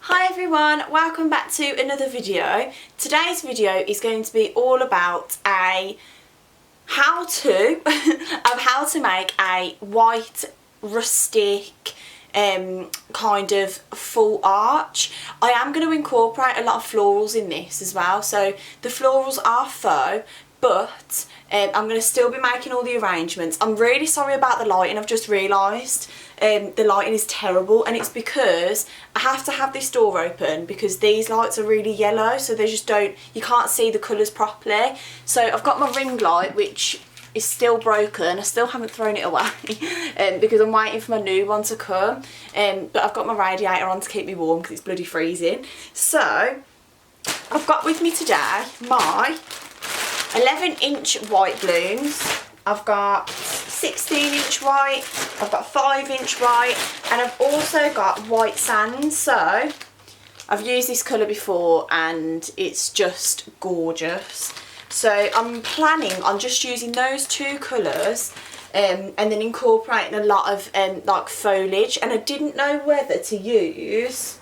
Hi everyone, welcome back to another video. Today's video is going to be all about a how-to of how to make a white rustic kind of full arch. I am going to incorporate a lot of florals in this as well, so the florals are faux, but I'm going to still be making all the arrangements. I'm really sorry about the lighting. I've just realised the lighting is terrible, and it's because I have to have this door open because these lights are really yellow, so they just don't, you can't see the colours properly. So I've got my ring light, which is still broken. I still haven't thrown it away because I'm waiting for my new one to come, but I've got my radiator on to keep me warm because it's bloody freezing. So I've got with me today my 11-inch white balloons. I've got 16-inch white, I've got 5-inch white, and I've also got white sand. So I've used this colour before and it's just gorgeous. So I'm planning on just using those two colours and then incorporating a lot of like foliage. And I didn't know whether to use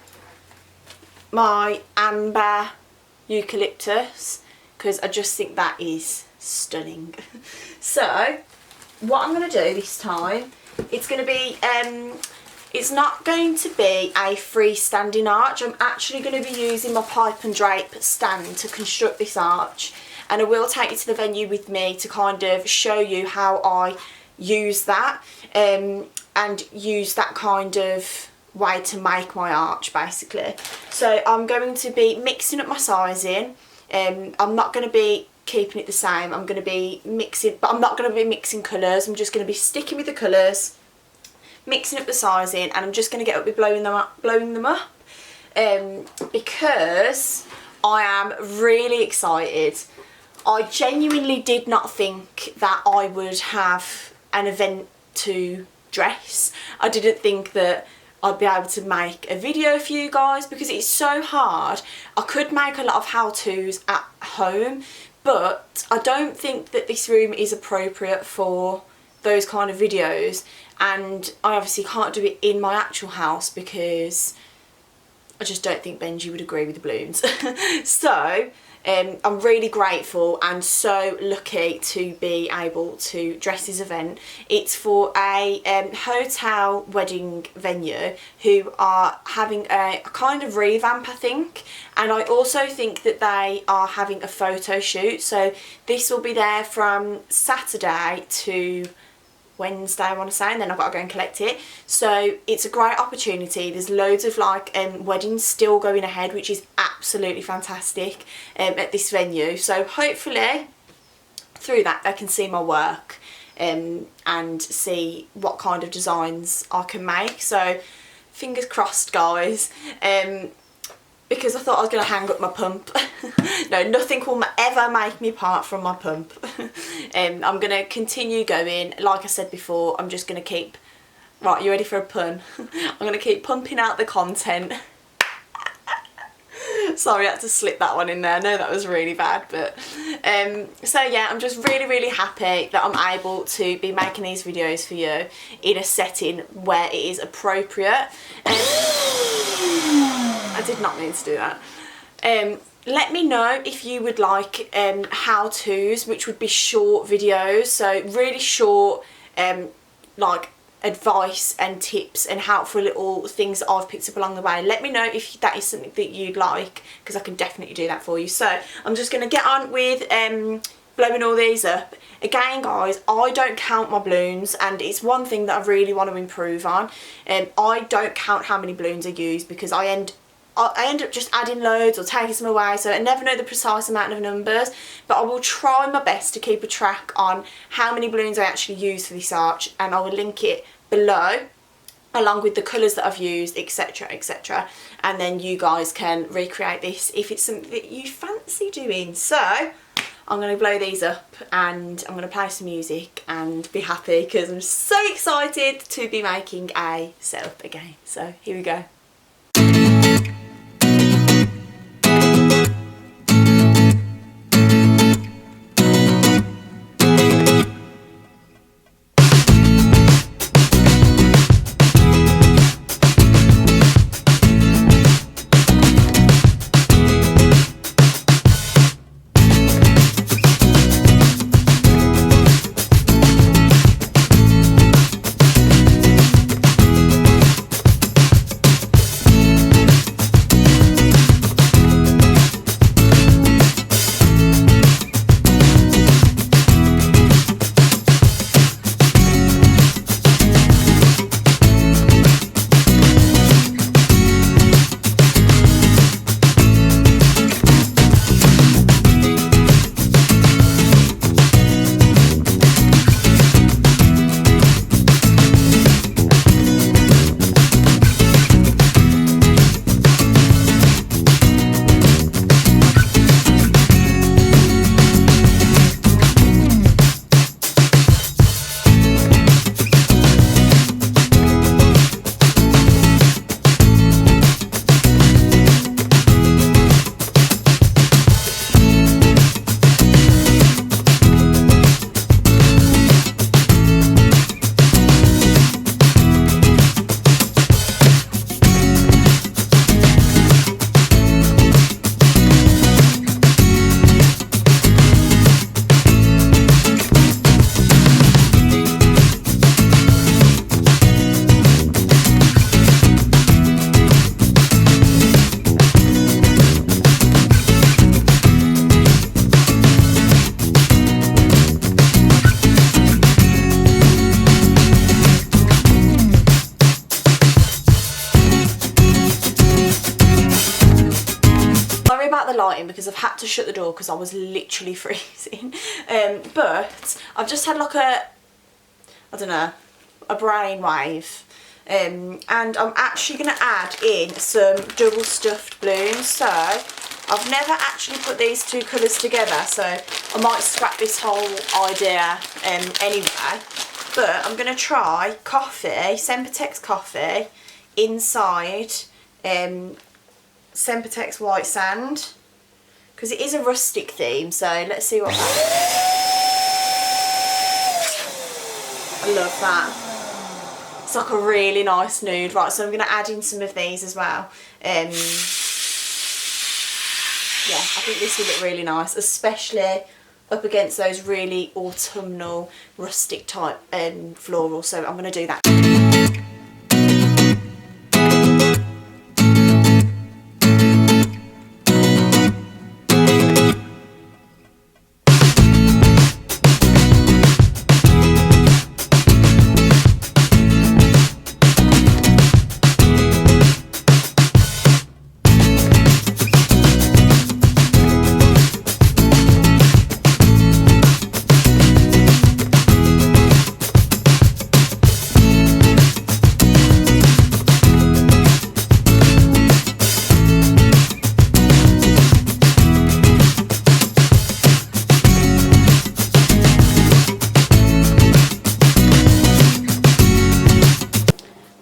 my amber eucalyptus because I just think that is stunning. So what I'm going to do this time, it's going to be it's not going to be a freestanding arch. I'm actually going to be using my pipe and drape stand to construct this arch, and I will take you to the venue with me to kind of show you how I use that and use that kind of way to make my arch basically. So I'm going to be mixing up my sizing. I'm not going to be keeping it the same. I'm going to be mixing, but I'm not going to be mixing colours. I'm just going to be sticking with the colours, mixing up the sizing, and I'm just going to get up with blowing them up because I am really excited. I genuinely did not think that I would have an event to dress. I didn't think that I'd be able to make a video for you guys because it's so hard. I could make a lot of how-tos at home, but I don't think that this room is appropriate for those kind of videos, and I obviously can't do it in my actual house because I just don't think Benji would agree with the balloons. So I'm really grateful and so lucky to be able to dress this event. It's for a hotel wedding venue who are having a kind of revamp, I think, and I also think that they are having a photo shoot. So this will be there from Saturday to Wednesday, I want to say, and then I've got to go and collect it. So it's a great opportunity. There's loads of like weddings still going ahead, which is absolutely fantastic at this venue. So hopefully through that they can see my work and see what kind of designs I can make. So fingers crossed, guys. Because I thought I was going to hang up my pump. No, nothing will ever make me part from my pump. I'm going to continue going. Like I said before, I'm just going to keep... Right, you ready for a pun? I'm going to keep pumping out the content. Sorry, I had to slip that one in there. I know that was really bad, but... so yeah, I'm just really happy that I'm able to be making these videos for you in a setting where it is appropriate. I did not mean to do that. Let me know if you would like how-tos, which would be short videos, so really short like advice and tips and helpful little things that I've picked up along the way. Let me know if that is something that you'd like, because I can definitely do that for you. So I'm just going to get on with blowing all these up. Again, guys, I don't count my balloons, and it's one thing that I really want to improve on. I don't count how many balloons I use because I end up just adding loads or taking some away, so I never know the precise amount of numbers, but I will try my best to keep a track on how many balloons I actually use for this arch, and I will link it below along with the colours that I've used, etc, etc, and then you guys can recreate this if it's something that you fancy doing. So I'm going to blow these up and I'm going to play some music and be happy because I'm so excited to be making a setup again. So here we go. lighting because I've had to shut the door because I was literally freezing. But I've just had like a, I don't know, a brainwave. And I'm actually going to add in some double stuffed balloons. So I've never actually put these two colours together, so I might scrap this whole idea anyway. But I'm going to try coffee, Sempertex coffee, inside Sempertex white sand, because it is a rustic theme, so let's see what that is. I love that. It's like a really nice nude. Right, so I'm going to add in some of these as well. Yeah, I think this will look really nice, especially up against those really autumnal, rustic type florals. So I'm going to do that.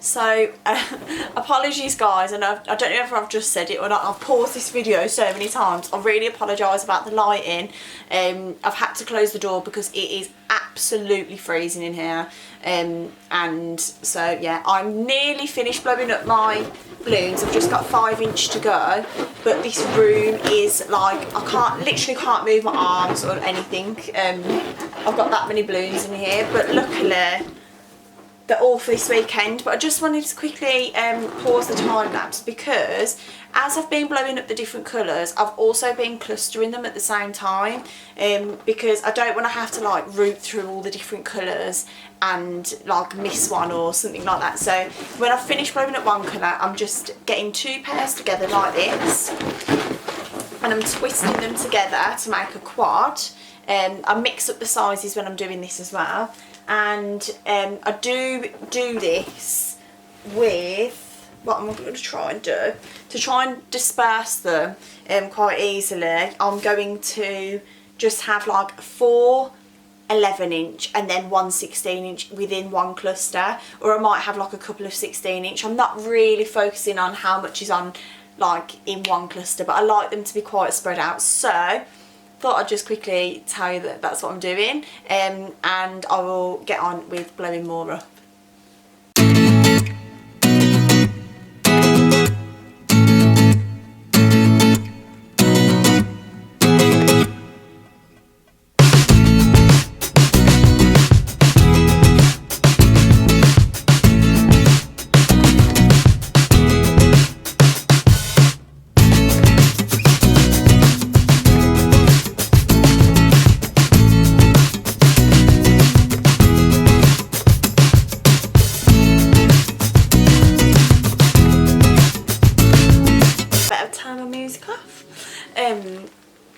So, apologies guys, and I don't know if I've just said it or not, I've paused this video so many times. I really apologise about the lighting. I've had to close the door because it is absolutely freezing in here. And so yeah, I'm nearly finished blowing up my balloons. I've just got 5" to go, but this room is like, literally can't move my arms or anything. I've got that many balloons in here, but luckily they're all for this weekend. But I just wanted to quickly pause the time lapse because as I've been blowing up the different colours, I've also been clustering them at the same time, because I don't want to have to like root through all the different colours and like miss one or something like that. So when I've finished blowing up one colour, I'm just getting 2 pairs together like this, and I'm twisting them together to make a quad. I mix up the sizes when I'm doing this as well. And I do this with, what I'm going to try and do, to try and disperse them quite easily, I'm going to just have like 4 11" and then 1 16" within one cluster, or I might have like a couple of 16". I'm not really focusing on how much is on like in one cluster, but I like them to be quite spread out. So thought I'd just quickly tell you that that's what I'm doing, and I will get on with blowing more up.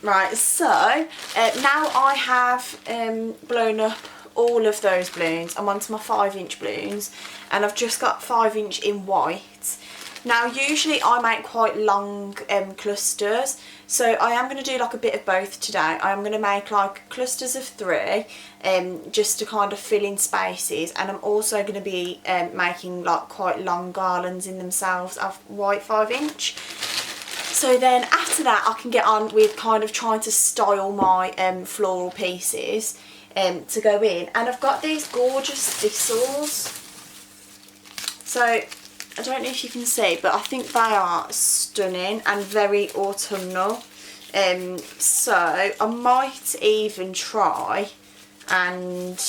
Right, so now I have blown up all of those balloons. I'm onto my 5" balloons, and I've just got 5" in white. Now usually I make quite long clusters, so I am going to do like a bit of both today. I am going to make like clusters of 3 just to kind of fill in spaces, and I'm also going to be making like quite long garlands in themselves of white 5". So then after that I can get on with kind of trying to style my floral pieces to go in. And I've got these gorgeous thistles. So I don't know if you can see, but I think they are stunning and very autumnal. So I might even try and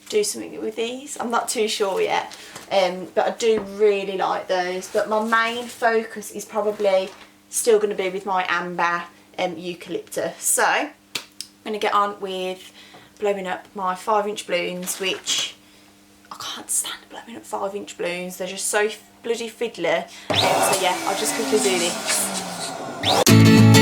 do something with these. I'm not too sure yet. But I do really like those. But my main focus is probably still going to be with my amber eucalyptus. So I'm going to get on with blowing up my 5" balloons, which I can't stand blowing up 5" balloons. They're just so bloody fiddly. So yeah, I'll just quickly do this.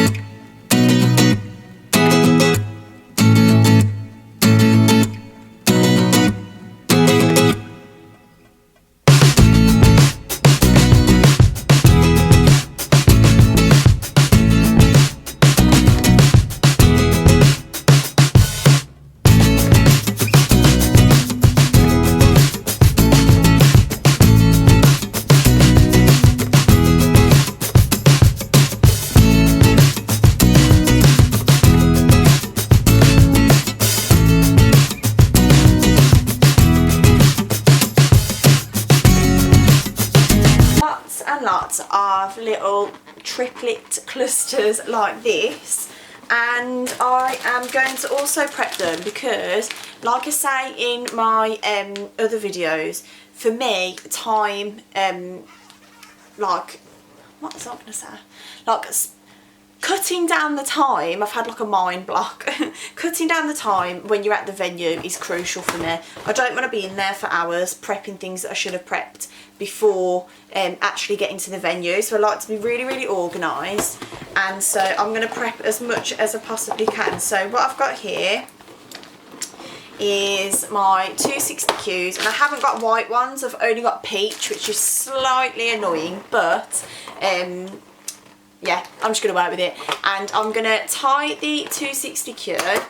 lots of little triplet clusters like this, and I am going to also prep them because, like I say in my other videos, for me time, like, what was I going to say, like cutting down the time, I've had like a mind block. Cutting down the time when you're at the venue is crucial for me. I don't want to be in there for hours prepping things that I should have prepped before actually getting to the venue. So I like to be really organised, and so I'm going to prep as much as I possibly can. So what I've got here is my 260Qs, and I haven't got white ones, I've only got peach, which is slightly annoying, but yeah, I'm just going to work with it. And I'm going to tie the 260Q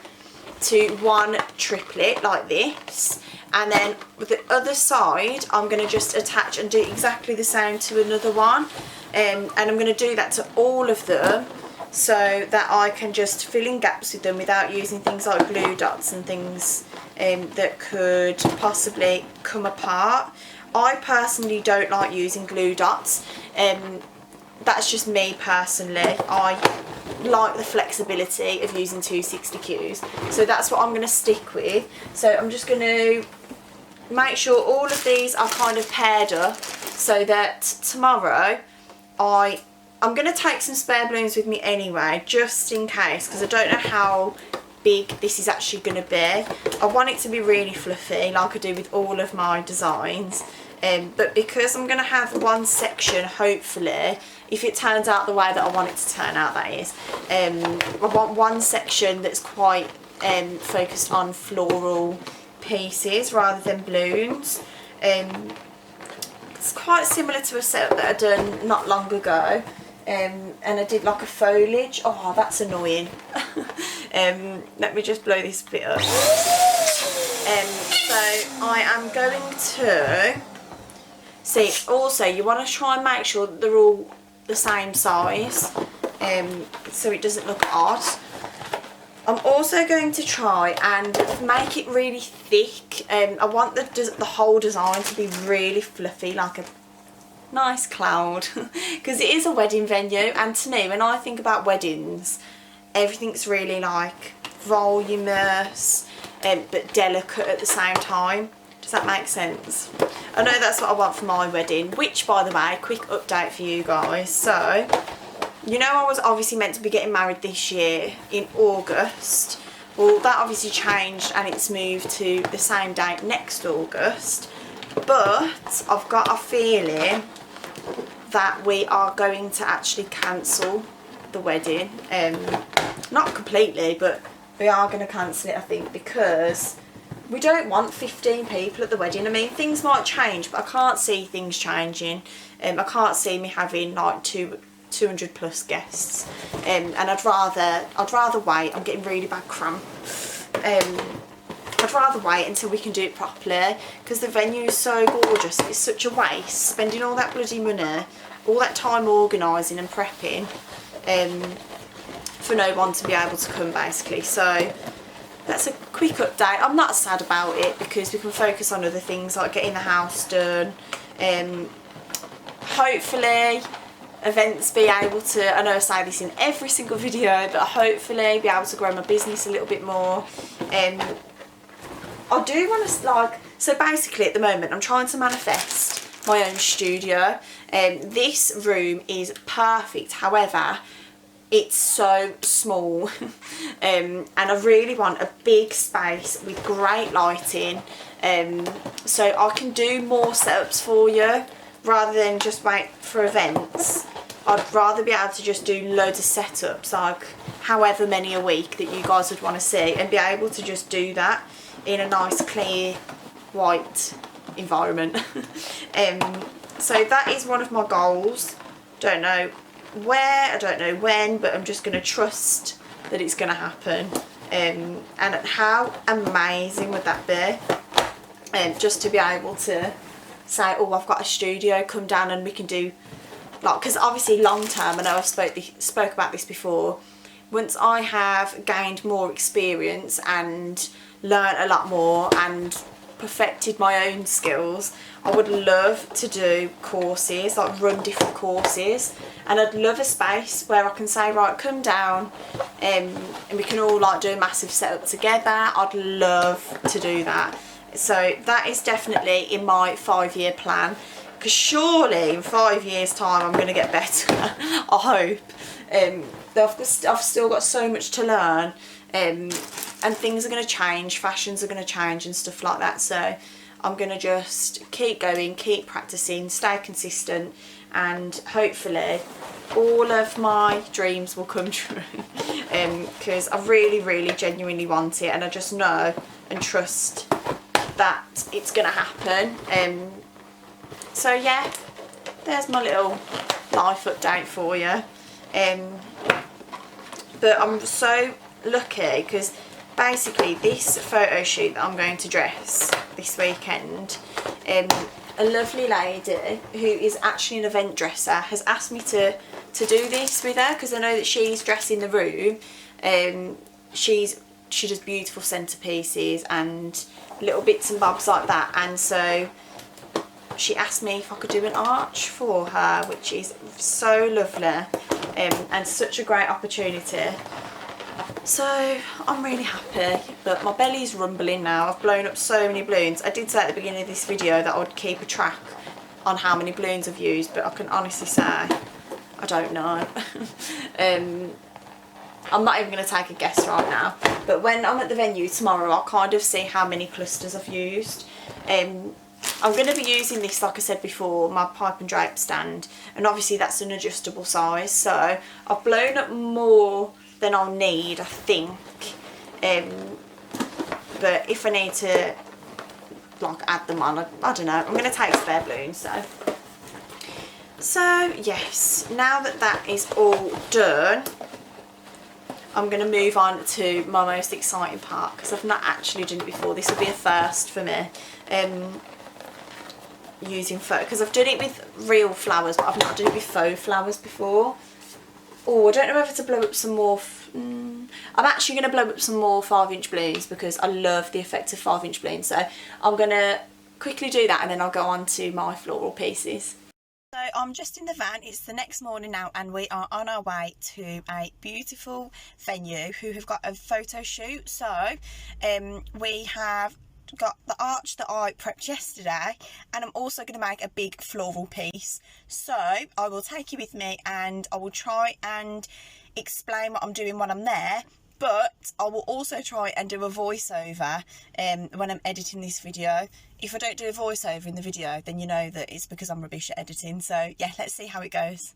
to one triplet like this, and then with the other side I'm going to just attach and do exactly the same to another one, and I'm going to do that to all of them so that I can just fill in gaps with them without using things like glue dots and things that could possibly come apart. I personally don't like using glue dots. That's just me personally. I like the flexibility of using 260Qs, so that's what I'm going to stick with. So I'm just going to make sure all of these are kind of paired up so that tomorrow I'm going to take some spare balloons with me anyway, just in case, because I don't know how big this is actually going to be. I want it to be really fluffy like I do with all of my designs, but because I'm going to have one section, hopefully, if it turns out the way that I want it to turn out, that is, I want one section that's quite focused on floral pieces rather than balloons. It's quite similar to a setup that I done not long ago, and I did like a foliage. Oh, that's annoying. Let me just blow this bit up. So I am going to see, also you want to try and make sure that they're all the same size, so it doesn't look odd. I'm also going to try and make it really thick. I want the whole design to be really fluffy, like a nice cloud, because it is a wedding venue, and to me, when I think about weddings, everything's really like voluminous, but delicate at the same time. Does that make sense? I know that's what I want for my wedding, which, by the way, quick update for you guys. So, you know, I was obviously meant to be getting married this year in August. Well, that obviously changed and it's moved to the same date next August. But I've got a feeling that we are going to actually cancel the wedding. Not completely, but we are going to cancel it, I think, because we don't want 15 people at the wedding. I mean, things might change, but I can't see things changing. I can't see me having like 200 plus guests, and I'd rather wait. I'm getting really bad cramp. I'd rather wait until we can do it properly, because the venue is so gorgeous. It's such a waste spending all that bloody money, all that time organising and prepping, for no one to be able to come, basically. So that's a quick update. I'm not sad about it because we can focus on other things like getting the house done. Hopefully events be able to, I know I say this in every single video, but hopefully be able to grow my business a little bit more. I do want to, like, so basically at the moment I'm trying to manifest my own studio. This room is perfect, however it's so small, and I really want a big space with great lighting, so I can do more setups for you rather than just wait for events. I'd rather be able to just do loads of setups, like however many a week that you guys would want to see, and be able to just do that in a nice clear white environment. So that is one of my goals. Don't know where, I don't know when, but I'm just going to trust that it's going to happen. And how amazing would that be, just to be able to say, oh, I've got a studio, come down and we can do, like, because obviously long term, I know I've spoke about this before, once I have gained more experience and learned a lot more and perfected my own skills, I would love to do courses, like run different courses, and I'd love a space where I can say, right, come down, and we can all like do a massive setup together. I'd love to do that. So that is definitely in my 5-year plan, because surely in 5 years time I'm going to get better. I hope. I've still got so much to learn, and things are going to change, fashions are going to change and stuff like that, so I'm going to just keep going, keep practicing, stay consistent, and hopefully all of my dreams will come true, because I really genuinely want it, and I just know and trust that it's going to happen. So yeah, there's my little life update for you. But I'm so lucky because basically this photo shoot that I'm going to dress this weekend, a lovely lady who is actually an event dresser has asked me to do this with her, because I know that she's dressing the room. She does beautiful centerpieces and little bits and bobs like that, and so she asked me if I could do an arch for her, which is so lovely, and such a great opportunity. So I'm really happy, but my belly's rumbling now. I've blown up so many balloons. I did say at the beginning of this video that I would keep a track on how many balloons I've used, but I can honestly say I don't know. I'm not even going to take a guess right now, but when I'm at the venue tomorrow I'll kind of see how many clusters I've used. I'm going to be using this, like I said before, my pipe and drape stand, and obviously that's an adjustable size, so I've blown up more than I'll need, I think, but if I need to like add them on, I don't know, I'm going to take spare balloons. So yes, now that that is all done, I'm going to move on to my most exciting part, because I've not actually done it before. This will be a first for me, using faux, because I've done it with real flowers, but I've not done it with faux flowers before. Oh, I don't know whether to blow up some more. I'm actually going to blow up some more 5-inch balloons, because I love the effect of 5-inch balloons. So I'm going to quickly do that, and then I'll go on to my floral pieces. So I'm just in the van. It's the next morning now, and we are on our way to a beautiful venue who have got a photo shoot. So we have got the arch that I prepped yesterday, and I'm also going to make a big floral piece. So I will take you with me, and I will try and explain what I'm doing when I'm there, but I will also try and do a voiceover when I'm editing this video. If I don't do a voiceover in the video, then you know that it's because I'm rubbish at editing. So yeah, let's see how it goes.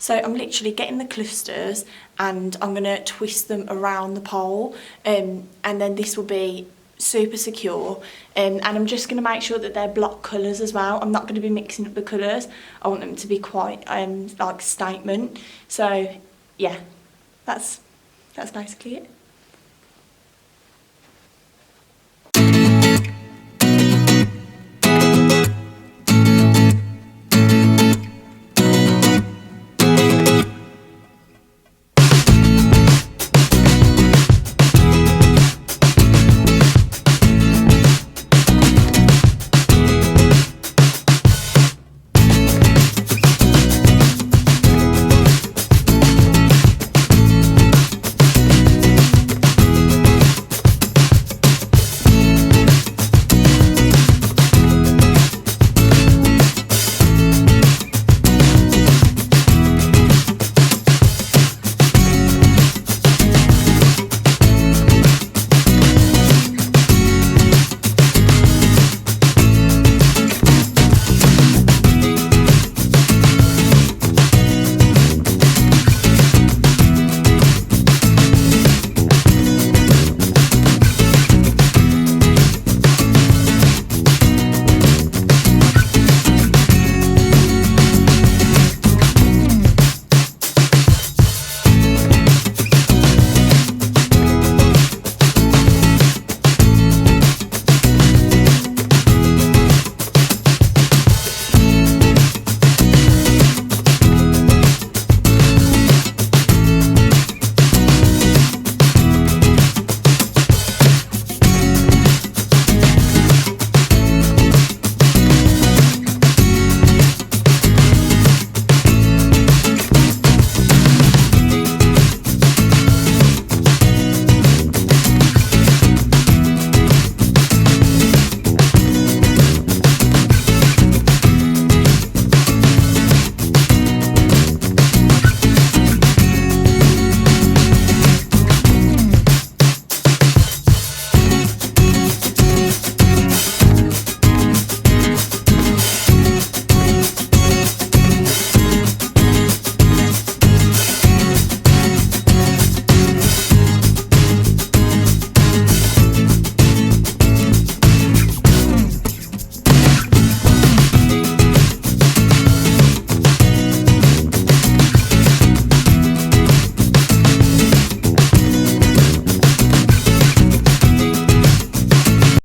So I'm literally getting the clusters and I'm going to twist them around the pole, and then this will be super secure, and I'm just going to make sure that they're block colours as well. I'm not going to be mixing up the colours. I want them to be quite like statement. So yeah, that's basically it.